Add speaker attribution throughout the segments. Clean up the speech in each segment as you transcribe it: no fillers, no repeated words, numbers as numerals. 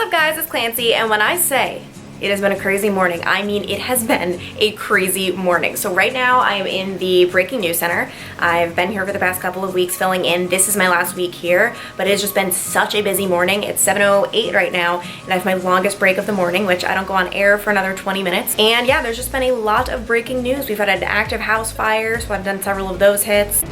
Speaker 1: up guys, it's Clancy, and when I say it has been a crazy morning, I mean it has been a crazy morning. So right now I am in the Breaking News Center. I've been here for the past couple of weeks filling in. This is my last week here, but it has just been such a busy morning. It's 7:08 right now, and I have my longest break of the morning, which I don't go on air for another 20 minutes. And yeah, there's just been a lot of breaking news. We've had an active house fire, so I've done several of those hits.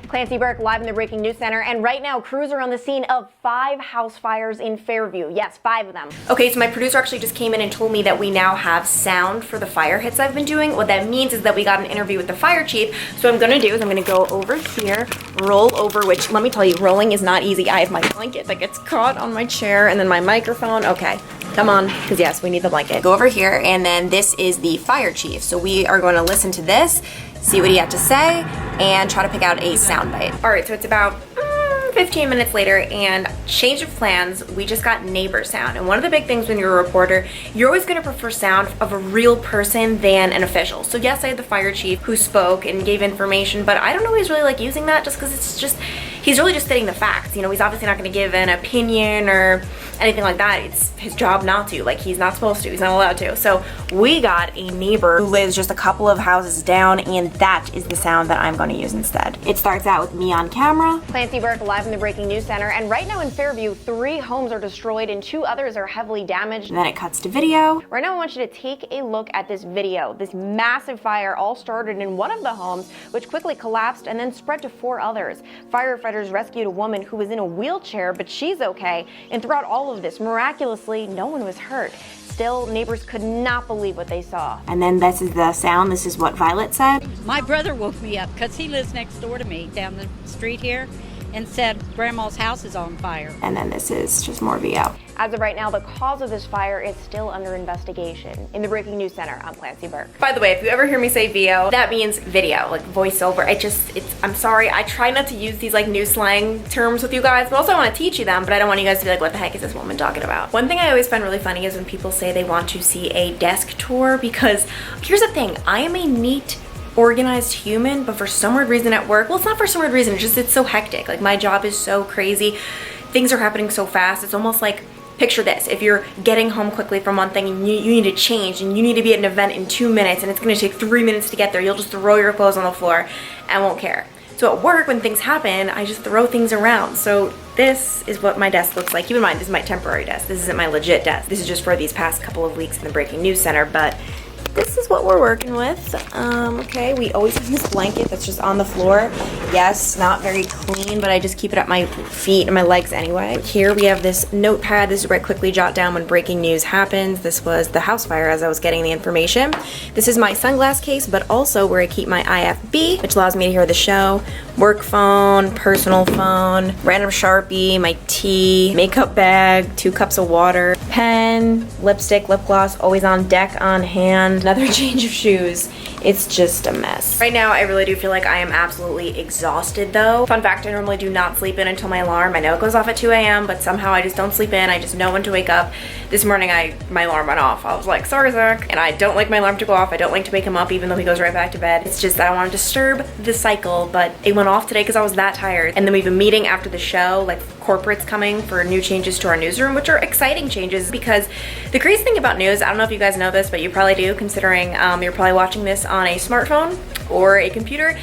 Speaker 1: Clancy Burke live in the Breaking News Center, and right now crews are on the scene of 5 house fires in Fairview. Yes, 5 of them. Okay, so my producer actually just came in and told me that we now have sound for the fire hits I've been doing. What that means is that we got an interview with the fire chief. So what I'm gonna do is I'm gonna go over here, roll over, which let me tell you, rolling is not easy. I have my blanket that gets caught on my chair and then my microphone. Okay, come on, because yes, we need the blanket. Go over here, and then this is the fire chief. So we are going to listen to this, see what he had to say, and try to pick out a soundbite. All right, so it's about 15 minutes later, and change of plans, we just got neighbor sound. And one of the big things when you're a reporter, you're always gonna prefer sound of a real person than an official. So yes, I had the fire chief who spoke and gave information, but I don't always really like using that just because it's just, he's really just stating the facts. You know, he's obviously not gonna give an opinion or anything like that. It's his job not to. Like, he's not supposed to, he's not allowed to. So we got a neighbor who lives just a couple of houses down, and that is the sound that I'm gonna use instead. It starts out with me on camera. Clancy Burke live in the Breaking News Center, and right now in Fairview, 3 homes are destroyed and 2 others are heavily damaged. And then it cuts to video. Right now I want you to take a look at this video. This massive fire all started in one of the homes, which quickly collapsed and then spread to 4 others. Firefighters rescued a woman who was in a wheelchair, but she's okay. And throughout all of this, miraculously, no one was hurt. Still, neighbors could not believe what they saw. And then this is the sound. This is what Violet said.
Speaker 2: My brother woke me up because he lives next door to me down the street here and said Grandma's house is on fire.
Speaker 1: And then this is just more VO. As of right now, the cause of this fire is still under investigation. In the Breaking News Center, I'm Clancy Burke. By the way, if you ever hear me say VO, that means video, like voiceover. I'm sorry, I try not to use these like new slang terms with you guys, but also I want to teach you them, but I don't want you guys to be like, what the heck is this woman talking about? One thing I always find really funny is when people say they want to see a desk tour, because here's the thing, I am a neat, organized human, but for some weird reason at work, well, it's not for some weird reason, it's so hectic. Like, my job is so crazy, things are happening so fast. It's almost like, picture this, if you're getting home quickly from one thing and you need to change and you need to be at an event in 2 minutes and it's gonna take 3 minutes to get there, you'll just throw your clothes on the floor and won't care. So at work, when things happen, I just throw things around. So this is what my desk looks like. Keep in mind, this is my temporary desk. This isn't my legit desk. This is just for these past couple of weeks in the Breaking News Center, but this is what we're working with. Okay, we always have this blanket that's just on the floor. Yes, not very clean, but I just keep it at my feet and my legs anyway. Here we have this notepad. This is where I quickly jot down when breaking news happens. This was the house fire as I was getting the information. This is my sunglass case, but also where I keep my IFB, which allows me to hear the show. Work phone, personal phone, random Sharpie, my tea, makeup bag, 2 cups of water, pen, lipstick, lip gloss, always on deck, on hand, another change of shoes. It's just a mess. Right now, I really do feel like I am absolutely exhausted though. Fun fact, I normally do not sleep in until my alarm. I know it goes off at 2 a.m., but somehow I just don't sleep in. I just know when to wake up. This morning, my alarm went off. I was like, sorry, Zach. And I don't like my alarm to go off. I don't like to wake him up even though he goes right back to bed. It's just that I don't want to disturb the cycle, but it went off today because I was that tired. And then we have a meeting after the show, like corporate's coming for new changes to our newsroom, which are exciting changes because the crazy thing about news, I don't know if you guys know this, but you probably do considering you're probably watching this on a smartphone or a computer.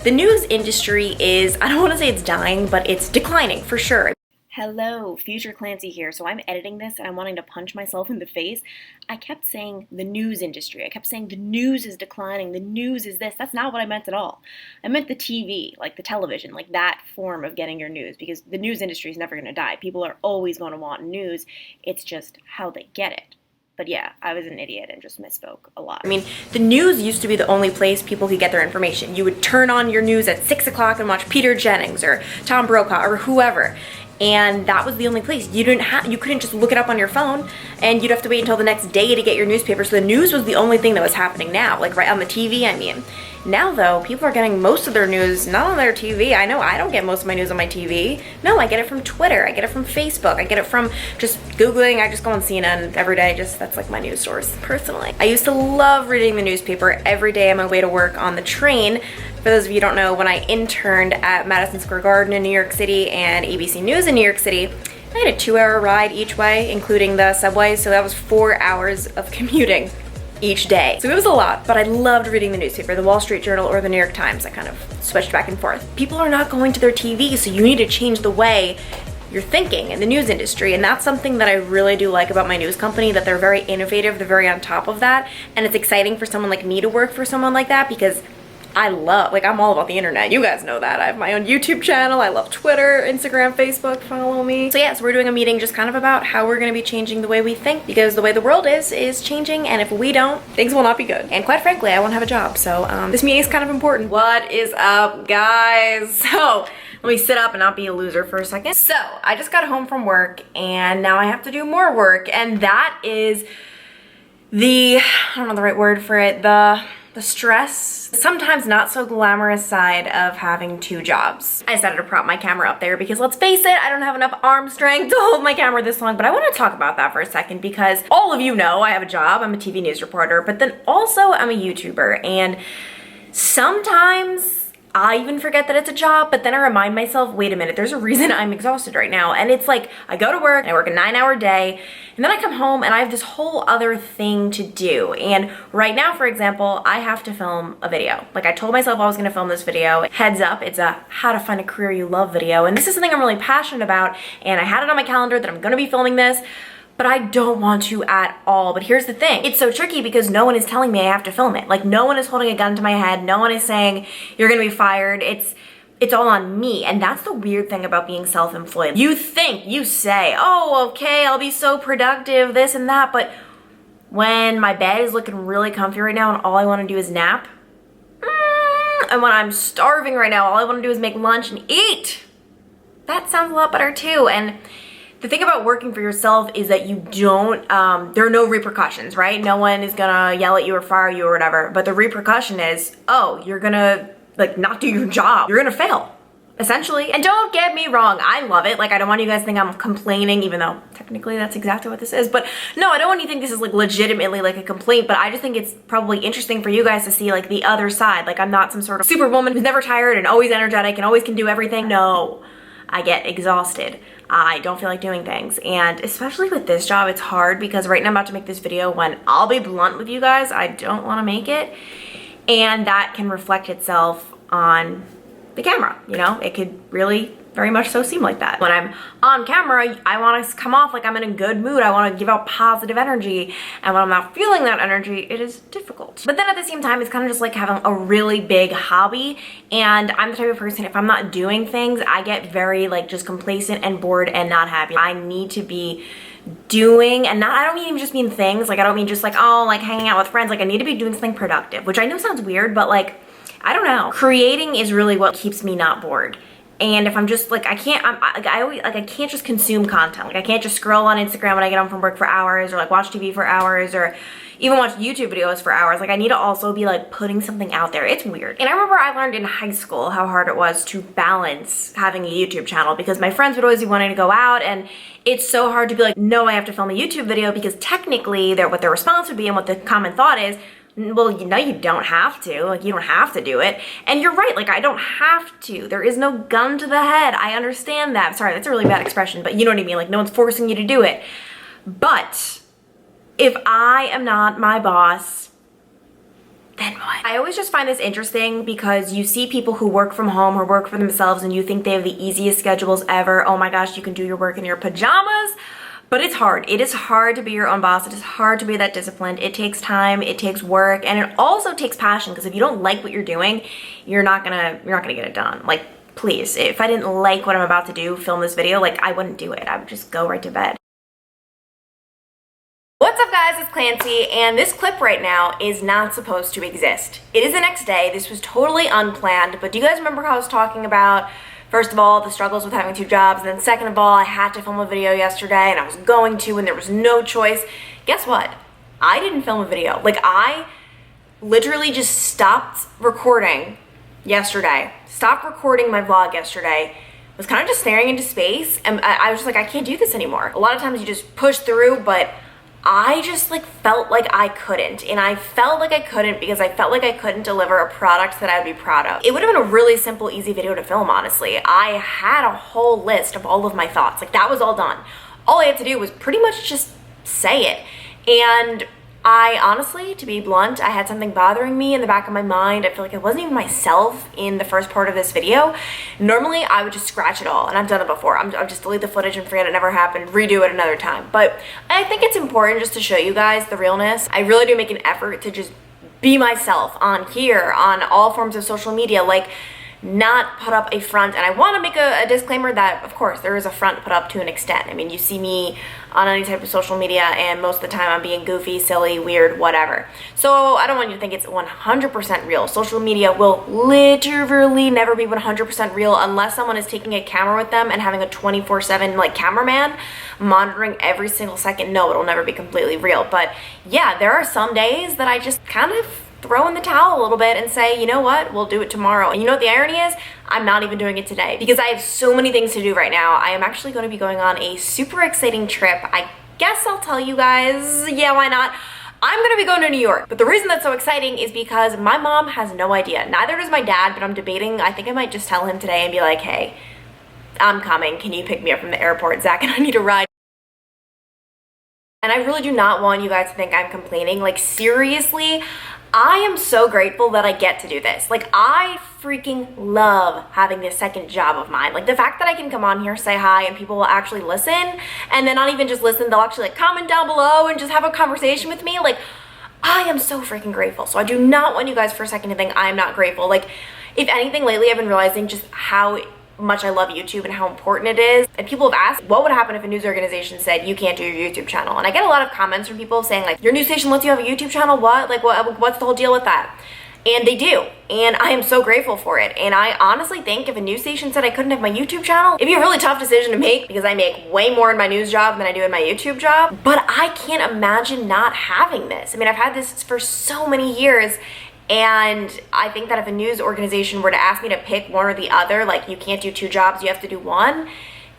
Speaker 1: The news industry is, I don't want to say it's dying, but it's declining for sure. Hello, future Clancy here. So I'm editing this and I'm wanting to punch myself in the face. I kept saying the news industry. I kept saying the news is declining, the news is this. That's not what I meant at all. I meant the TV, like the television, like that form of getting your news, because the news industry is never going to die. People are always going to want news. It's just how they get it. But yeah, I was an idiot and just misspoke a lot. I mean, the news used to be the only place people could get their information. You would turn on your news at 6 o'clock and watch Peter Jennings or Tom Brokaw or whoever. And that was the only place. You couldn't just look it up on your phone, and you'd have to wait until the next day to get your newspaper. So the news was the only thing that was happening now, like right on the TV, I mean. Now though, people are getting most of their news not on their TV. I know I don't get most of my news on my TV. No, I get it from Twitter, I get it from Facebook, I get it from just Googling. I just go on CNN every day, that's like my news source, personally. I used to love reading the newspaper every day on my way to work on the train. For those of you who don't know, when I interned at Madison Square Garden in New York City and ABC News in New York City, I had a 2-hour ride each way, including the subway, so that was 4 hours of commuting each day. So it was a lot, but I loved reading the newspaper, the Wall Street Journal or the New York Times. I kind of switched back and forth. People are not going to their TV, so you need to change the way you're thinking in the news industry. And that's something that I really do like about my news company, that they're very innovative, they're very on top of that. And it's exciting for someone like me to work for someone like that, because I love, like, I'm all about the internet. You guys know that. I have my own YouTube channel. I love Twitter, Instagram, Facebook, follow me. So yeah, so we're doing a meeting just kind of about how we're gonna be changing the way we think, because the way the world is changing, and if we don't, things will not be good. And quite frankly, I won't have a job. So this meeting is kind of important. What is up, guys? So let me sit up and not be a loser for a second. So I just got home from work, and now I have to do more work, and that is the, I don't know the right word for it, the stress, sometimes not so glamorous side of having 2 jobs. I decided to prop my camera up there because, let's face it, I don't have enough arm strength to hold my camera this long, but I want to talk about that for a second, because all of you know I have a job. I'm a TV news reporter, but then also I'm a YouTuber, and sometimes I even forget that it's a job, but then I remind myself, wait a minute, there's a reason I'm exhausted right now. And it's like, I go to work and I work a 9-hour day, and then I come home and I have this whole other thing to do. And right now, for example, I have to film a video. Like, I told myself I was gonna film this video. Heads up, it's a how to find a career you love video. And this is something I'm really passionate about, and I had it on my calendar that I'm gonna be filming this, but I don't want to at all. But here's the thing, it's so tricky because no one is telling me I have to film it. Like, no one is holding a gun to my head. No one is saying you're gonna be fired. It's all on me. And that's the weird thing about being self-employed. You think, you say, oh, okay, I'll be so productive, this and that. But when my bed is looking really comfy right now and all I wanna do is nap, and when I'm starving right now, all I wanna do is make lunch and eat, that sounds a lot better too. And the thing about working for yourself is that you don't, there are no repercussions, right? No one is gonna yell at you or fire you or whatever, but the repercussion is, oh, you're gonna like not do your job. You're gonna fail, essentially. And don't get me wrong, I love it. Like, I don't want you guys to think I'm complaining, even though technically that's exactly what this is. But no, I don't want you to think this is like legitimately like a complaint, but I just think it's probably interesting for you guys to see like the other side. Like, I'm not some sort of superwoman who's never tired and always energetic and always can do everything. No, I get exhausted. I don't feel like doing things. And especially with this job, it's hard because right now I'm about to make this video when, I'll be blunt with you guys, I don't want to make it. And that can reflect itself on the camera, you know? It could really very much so seem like that. When I'm on camera, I want to come off like I'm in a good mood. I want to give out positive energy. And when I'm not feeling that energy, it is difficult. But then at the same time, it's kind of just like having a really big hobby. And I'm the type of person, if I'm not doing things, I get very like just complacent and bored and not happy. I need to be doing, and not, I don't even just mean things, like I don't mean just like, oh, like hanging out with friends. Like, I need to be doing something productive, which I know sounds weird, but like, I don't know. Creating is really what keeps me not bored. And if I'm just like, I can't just consume content. Like, I can't just scroll on Instagram when I get home from work for hours, or like watch TV for hours, or even watch YouTube videos for hours. Like, I need to also be like putting something out there. It's weird. And I remember I learned in high school how hard it was to balance having a YouTube channel, because my friends would always be wanting to go out, and it's so hard to be like, no, I have to film a YouTube video, because technically what their response would be and what the common thought is, well, no, you don't have to. Like, you don't have to do it. And you're right, like, I don't have to. There is no gun to the head. I understand that. Sorry, that's a really bad expression, but you know what I mean? Like, no one's forcing you to do it. But if I am not my boss, then what? I always just find this interesting because you see people who work from home or work for themselves, and you think they have the easiest schedules ever. Oh my gosh, you can do your work in your pajamas. But it's hard. It is hard to be your own boss. It is hard to be that disciplined. It takes time, it takes work, and it also takes passion, because if you don't like what you're doing, you're not gonna get it done. Like, please, if I didn't like what I'm about to do, film this video, like, I wouldn't do it. I would just go right to bed. What's up, guys? It's Clancy, and this clip right now is not supposed to exist. It is the next day. This was totally unplanned, but do you guys remember how I was talking about, first of all, the struggles with having 2 jobs, and then second of all, I had to film a video yesterday, and I was going to, and there was no choice? Guess what? I didn't film a video. Like, I literally just stopped recording yesterday. Stopped recording my vlog yesterday. Was kind of just staring into space, and I was just like, I can't do this anymore. A lot of times you just push through, but I just like felt like I couldn't, and I felt like I couldn't because I felt like I couldn't deliver a product that I'd be proud of. It would have been a really simple, easy video to film, honestly. I had a whole list of all of my thoughts. Like, that was all done. All I had to do was pretty much just say it. And I honestly, to be blunt, I had something bothering me in the back of my mind. I feel like I wasn't even myself in the first part of this video. Normally, I would just scratch it all, and I've done it before. I'll just delete the footage and forget it never happened, redo it another time. But I think it's important just to show you guys the realness. I really do make an effort to just be myself on here, on all forms of social media, like not put up a front. And I want to make a disclaimer that, of course, there is a front put up to an extent. I mean, you see me on any type of social media, and most of the time I'm being goofy, silly, weird, whatever. So I don't want you to think it's 100% real. Social media will literally never be 100% real unless someone is taking a camera with them and having a 24/7 like cameraman monitoring every single second. No, it'll never be completely real. But yeah, there are some days that I just kind of throw in the towel a little bit and say, you know what, we'll do it tomorrow. And you know what the irony is? I'm not even doing it today because I have so many things to do right now. I am actually going to be going on a super exciting trip. I guess I'll tell you guys. Yeah, why not? I'm gonna be going to New York. But the reason that's so exciting is because my mom has no idea. Neither does my dad, but I'm debating. I think I might just tell him today and be like, hey, I'm coming. Can you pick me up from the airport, Zach? And I need a ride. And I really do not want you guys to think I'm complaining. Like, seriously, I am so grateful that I get to do this. Like, I freaking love having this second job of mine. Like, the fact that I can come on here, say hi, and people will actually listen, and then not even just listen, they'll actually like comment down below and just have a conversation with me. Like, I am so freaking grateful. So I do not want you guys for a second to think I'm not grateful. Like, if anything, lately I've been realizing just how much I love YouTube and how important it is. And people have asked, what would happen if a news organization said you can't do your YouTube channel? And I get a lot of comments from people saying like, your news station lets you have a YouTube channel? What? Like, what's the whole deal with that? And they do. And I am so grateful for it. And I honestly think if a news station said I couldn't have my YouTube channel, it'd be a really tough decision to make because I make way more in my news job than I do in my YouTube job. But I can't imagine not having this. I mean, I've had this for so many years. And I think that if a news organization were to ask me to pick one or the other, like you can't do two jobs, you have to do one,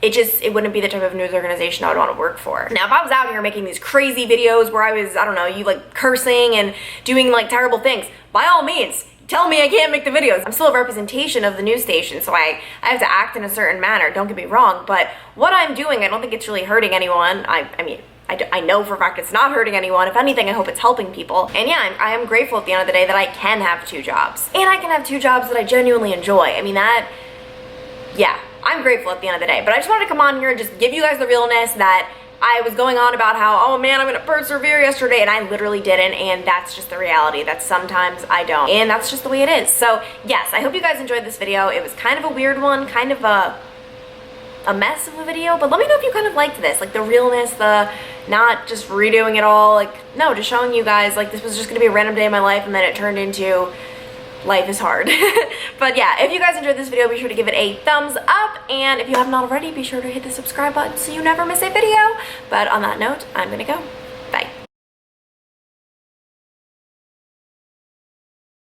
Speaker 1: it wouldn't be the type of news organization I would want to work for. Now, if I was out here making these crazy videos where I was, I don't know, you like cursing and doing like terrible things, by all means, tell me I can't make the videos. I'm still a representation of the news station, so I have to act in a certain manner, don't get me wrong, but what I'm doing, I don't think it's really hurting anyone. I mean, I know for a fact it's not hurting anyone. If anything, I hope it's helping people. And yeah, I am grateful at the end of the day that I can have two jobs. And I can have two jobs that I genuinely enjoy. I mean, yeah, I'm grateful at the end of the day. But I just wanted to come on here and just give you guys the realness that I was going on about how, oh man, I'm gonna persevere yesterday, and I literally didn't, and that's just the reality, that sometimes I don't. And that's just the way it is. So yes, I hope you guys enjoyed this video. It was kind of a weird one, kind of a mess of a video, but let me know if you kind of liked this, like the realness, the not just redoing it all, like no, just showing you guys like this was just gonna be a random day in my life and then it turned into life is hard. But yeah, if you guys enjoyed this video, be sure to give it a thumbs up, and if you haven't already, be sure to hit the subscribe button so you never miss a video. But on that note, I'm gonna go.